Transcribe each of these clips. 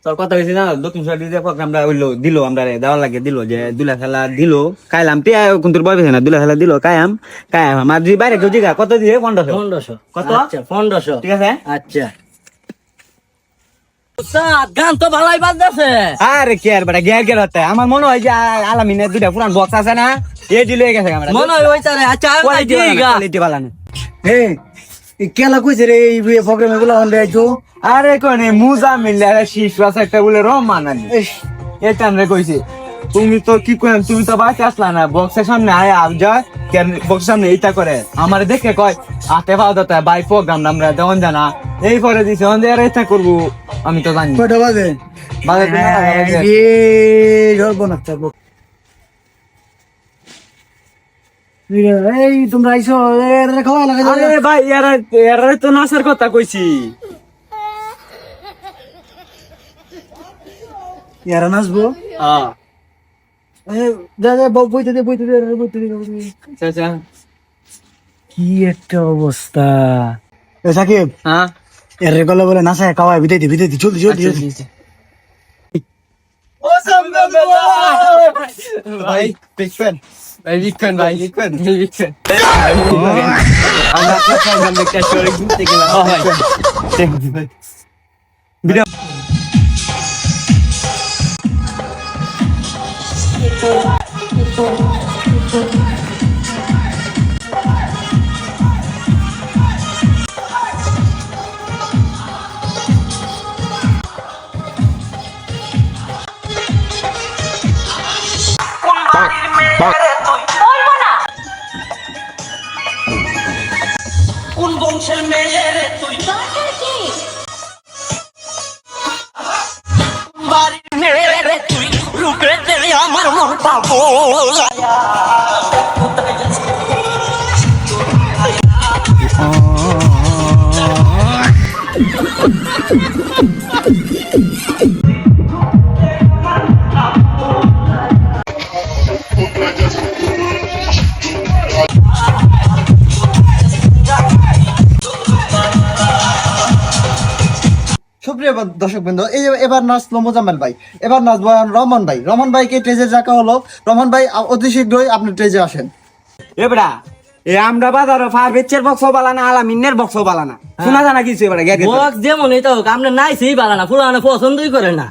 তোর কথা হয়েছে না দক্ষিণ সাইডে প্রোগ্রামটা হইলো দিল আমরা দেওয়ার লাগে দিল যে দুলা খেলা দিল কাইলাম টিয়া কিন্তু বয় না দুলা খেলা দিল কায়াম কায়াম আমার যদি বাইরে কেউ জিগা কত দিয়ে 1500 কত আচ্ছা 1500 ঠিক আছে আচ্ছা উস্তাদ গান তো ভালোই বাজছে। আরে কে আর বড় গিয়ার গিয়ার হতে আমার মনে হয় যে আলামিনের দুইটা পুরান বক্স আছে না এই দিলে গেছে আমরা মনে হয় ওইটারে আচ্ছা কোয়ালিটি ভালো না কেলা কইছে রে এই প্রোগ্রামে গুলো হন আইতো আরে কোনে মুজা মিললে শীষ আছে একটা বলে রহমান আলী এটা রে কইছে তুমি তো কি কইম তুমি তো বাঁচে আসলা না বক্সের সামনে আয় আব যা কেন বক্সের সামনে এইটা করে আমার দেখে কয় আতে পাওয়া দতা বাই প্রোগ্রাম আমরা দেওয়ান জানা এই পরে দিছে অন দেয়ার এটা করব আমি তো জানি কয়টা বাজে বাজে এ জলব না চাবো এই তোমরা আইছো এর খাওয়া লাগা আরে ভাই এরা তো নাসার কথা কইছি ইয়ারা নাচবো হ্যাঁ দাদা বইতে দে আচ্ছা কি একটা অবস্থা এ সাকিব হ্যাঁ এর গলা বলে নাচা খাওয়া বিদাইতে জলদি ও সামনে ভাই বিগ ফ্যান ভাই আমরা প্রোগ্রাম দেখতে শুরু করতে গেলাম ভাই ভিডিও কোন বংশের মেয়ে রে তুই বাড়ির মেয়ে রে তুই রূপে দেবে আমার মন পাবো সুপ্রিয় দর্শক বৃন্দ এই এবার নাচলো মোজাম্মেল ভাই এবার নাচবো রহমান ভাইকে স্টেজে রাখা হলো রহমান ভাই অতি শীঘ্রই আপনি স্টেজে আসেন এবড়া আমরা বাজারে ফারবেচের বক্স বালানা আলামিনের বক্স বালানা শোনা জানা কিছু এবারে গেছে বক্স যেমন এই তো আমরা নাইছেই ভালো না ফুলানো পছন্দই করে না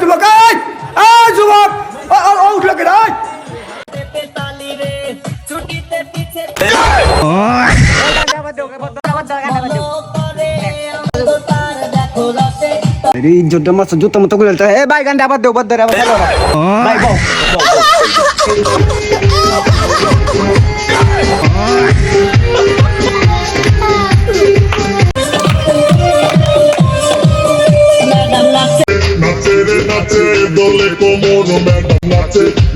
যুবক যুবক উঠলো কে জুতো মতো গুলো ভাই গানটা আবার দেও বদ্ধ ভাই নাচে দোলে কোমর ম্যাডাম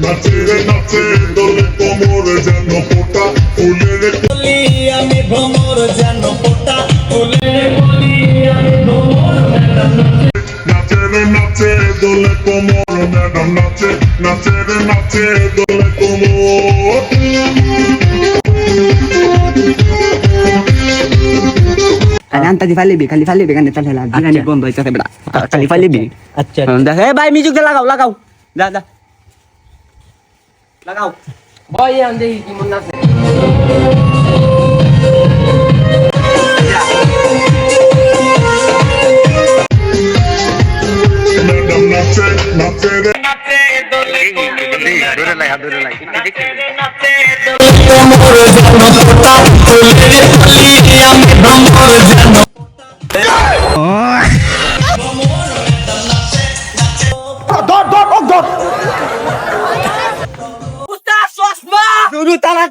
নাচে দোলে কোমর যেন ফোটা ফুলের কলি আমি ভ্রমর যেন ফোটা ফুলের কলি আমি ভ্রমর ম্যাডাম নাচে দোলে কোমর ম্যাডাম নাচে দোলে কোমর খালি ফালিবি গানে তাহলে বন্ধ হইতাছে বড় খালি ফালিবি আচ্ছা দেখে ভাই মিউজিক লাগাও যা লাগাও ভাই আন্দে কি মন আছে ম্যাডাম নাচে দোলে দূরে লাগা নাচে কোমর যেন ফোটা ফুলের কলি আমি ভ্রমর যেন উস্তাদ চশমা শুরু তারা